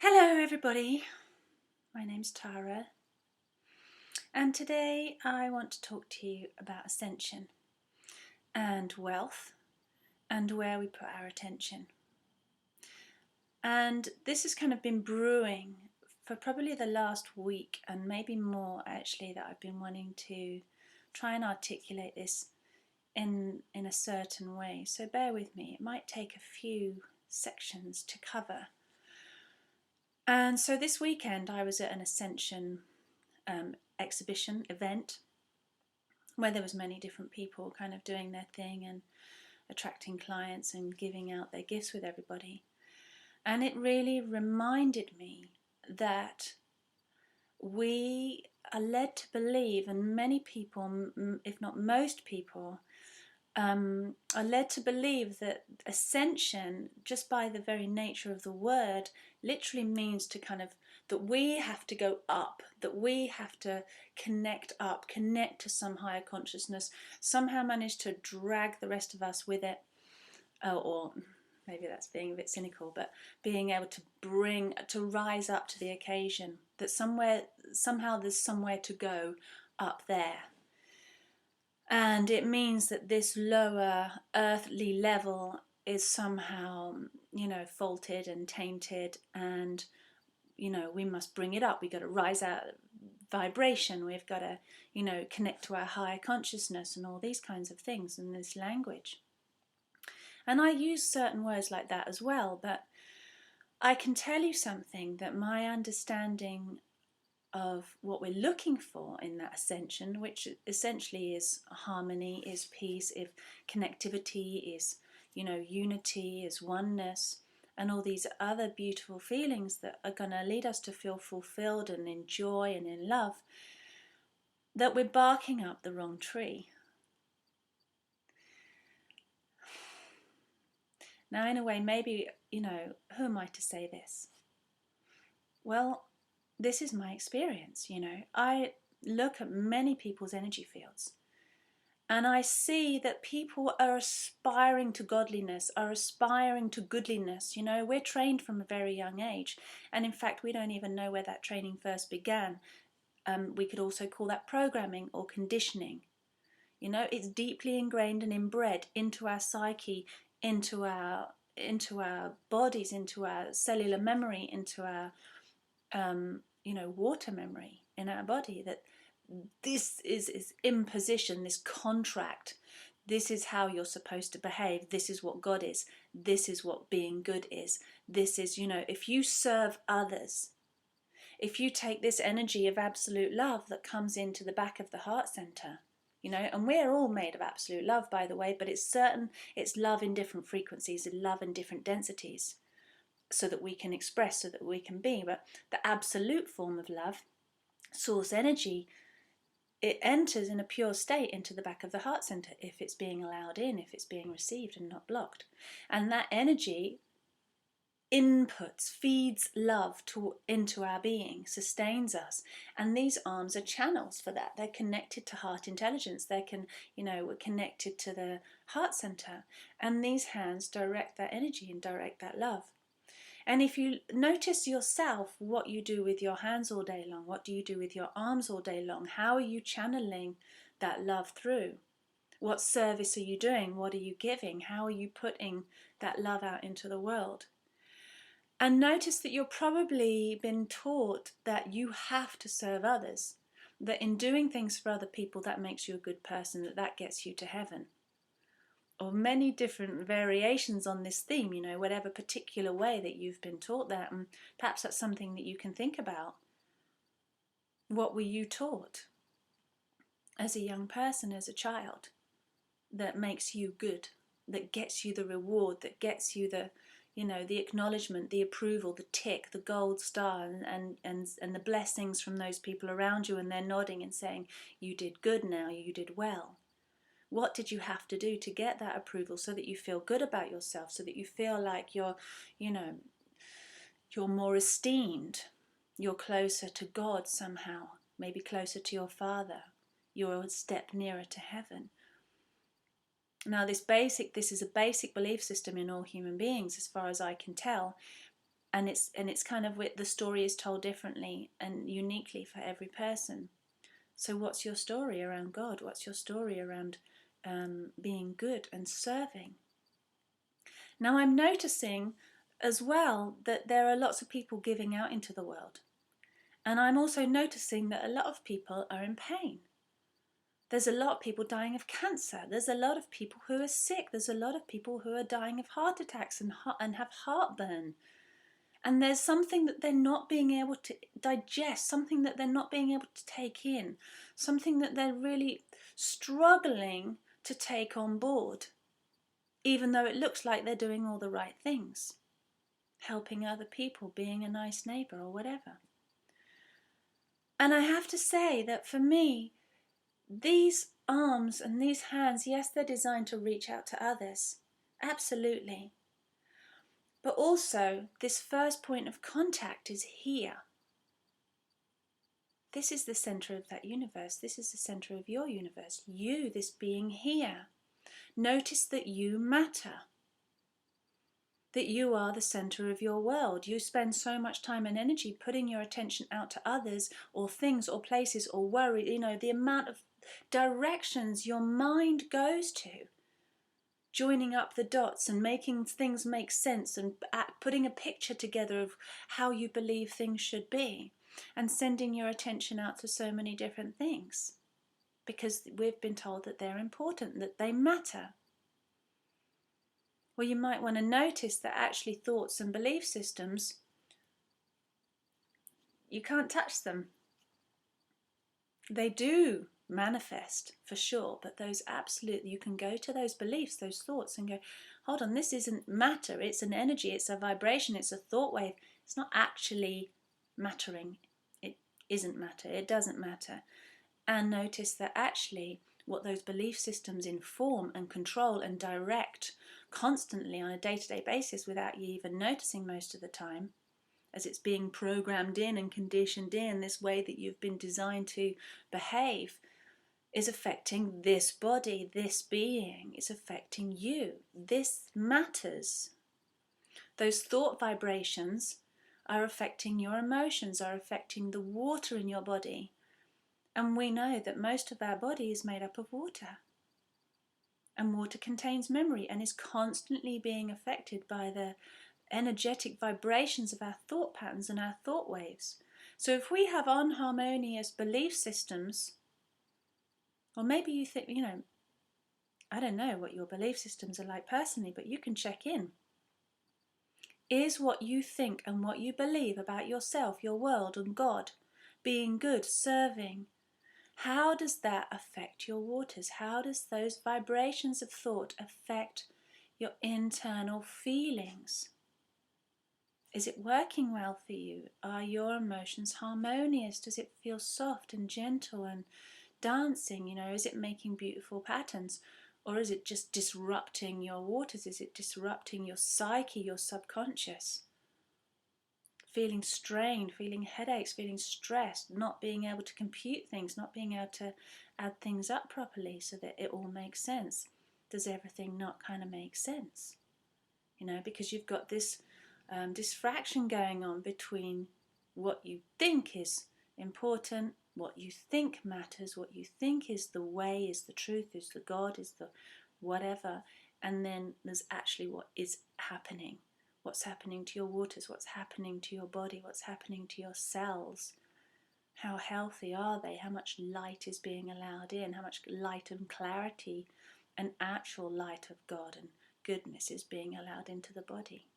Hello everybody, my name's Tara, and today I want to talk to you about ascension and wealth and where we put our attention. And this has kind of been brewing for probably the last week and maybe more actually, that I've been wanting to try and articulate this in a certain way. So bear with me, it might take a few sections to cover. And so this weekend I was at an Ascension exhibition event where there was many different people kind of doing their thing and attracting clients and giving out their gifts with everybody. And it really reminded me that we are led to believe, and many people, if not most people, are led to believe that ascension, just by the very nature of the word, literally means to kind of, that we have to go up, that we have to connect up, connect to some higher consciousness, somehow manage to drag the rest of us with it, or maybe that's being a bit cynical, but being able to rise up to the occasion, that somehow there's somewhere to go up there. And it means that this lower earthly level is somehow, faulted and tainted, and, we must bring it up. We've got to rise out of vibration. We've got to, connect to our higher consciousness and all these kinds of things in this language. And I use certain words like that as well, but I can tell you something, that my understanding of what we're looking for in that ascension, which essentially is harmony, is peace, is connectivity, is unity, is oneness, and all these other beautiful feelings that are going to lead us to feel fulfilled and in joy and in love, that we're barking up the wrong tree. Now, in a way, maybe, who am I to say this? Well, this is my experience. I look at many people's energy fields and I see that people are aspiring to godliness, are aspiring to goodliness. We're trained from a very young age, and in fact we don't even know where that training first began. We could also call that programming or conditioning. It's deeply ingrained and inbred into our psyche, into our bodies, into our cellular memory, into our water memory in our body, that this is imposition, this contract. This is how you're supposed to behave. This is what God is. This is what being good is. This is, if you serve others, if you take this energy of absolute love that comes into the back of the heart center, and we're all made of absolute love, by the way, but it's love in different frequencies, love in different densities, so that we can express, so that we can be. But the absolute form of love, source energy, it enters in a pure state into the back of the heart center if it's being allowed in, if it's being received and not blocked. And that energy inputs, feeds love into our being, sustains us. And these arms are channels for that. They're connected to heart intelligence. We're connected to the heart center. And these hands direct that energy and direct that love. And if you notice yourself, what you do with your hands all day long, what do you do with your arms all day long? How are you channeling that love through? What service are you doing? What are you giving? How are you putting that love out into the world? And notice that you've probably been taught that you have to serve others, that in doing things for other people, that makes you a good person, that gets you to heaven. Or many different variations on this theme, whatever particular way that you've been taught that, and perhaps that's something that you can think about. What were you taught as a young person, as a child, that makes you good, that gets you the reward, that gets you the acknowledgement, the approval, the tick, the gold star, and the blessings from those people around you, and they're nodding and saying, you did good now, you did well. What did you have to do to get that approval, so that you feel good about yourself, so that you feel like you're more esteemed, you're closer to God somehow, maybe closer to your Father, you're a step nearer to heaven. Now this is a basic belief system in all human beings, as far as I can tell, And it's kind of the story is told differently and uniquely for every person. So what's your story around God? What's your story around being good and serving? Now I'm noticing as well that there are lots of people giving out into the world. And I'm also noticing that a lot of people are in pain. There's a lot of people dying of cancer. There's a lot of people who are sick. There's a lot of people who are dying of heart attacks and have heartburn. And there's something that they're not being able to digest, something that they're not being able to take in, something that they're really struggling to take on board, even though it looks like they're doing all the right things, helping other people, being a nice neighbour or whatever. And I have to say that for me, these arms and these hands, yes, they're designed to reach out to others, absolutely. But also, this first point of contact is here. This is the centre of that universe. This is the centre of your universe. You, this being here. Notice that you matter. That you are the centre of your world. You spend so much time and energy putting your attention out to others or things or places or worry. You know, the amount of directions your mind goes to. Joining up the dots and making things make sense and putting a picture together of how you believe things should be, and sending your attention out to so many different things because we've been told that they're important, that they matter. Well, you might want to notice that actually thoughts and belief systems, you can't touch them. They do manifest for sure, but those absolutely, you can go to those beliefs, those thoughts, and go, hold on, this isn't matter, it's an energy, it's a vibration, it's a thought wave. It's not actually mattering. It isn't matter, it doesn't matter. And notice that actually what those belief systems inform and control and direct constantly on a day-to-day basis without you even noticing most of the time, as it's being programmed in and conditioned in this way that you've been designed to behave, is affecting this body, this being. It's affecting you. This matters. Those thought vibrations are affecting your emotions, are affecting the water in your body. And we know that most of our body is made up of water. And water contains memory and is constantly being affected by the energetic vibrations of our thought patterns and our thought waves. So if we have unharmonious belief systems, or maybe you think, you know, I don't know what your belief systems are like personally, but you can check in. Is what you think and what you believe about yourself, your world and God, being good, serving, how does that affect your waters? How does those vibrations of thought affect your internal feelings? Is it working well for you? Are your emotions harmonious? Does it feel soft and gentle and dancing? You know, is it making beautiful patterns? Or is it just disrupting your waters? Is it disrupting your psyche, your subconscious? Feeling strained, feeling headaches, feeling stressed, not being able to compute things, not being able to add things up properly so that it all makes sense. Does everything not kind of make sense? You know, because you've got this diffraction going on between what you think is important, what you think matters, what you think is the way, is the truth, is the God, is the whatever, and then there's actually what is happening. What's happening to your waters, what's happening to your body, what's happening to your cells. How healthy are they? How much light is being allowed in? How much light and clarity and actual light of God and goodness is being allowed into the body?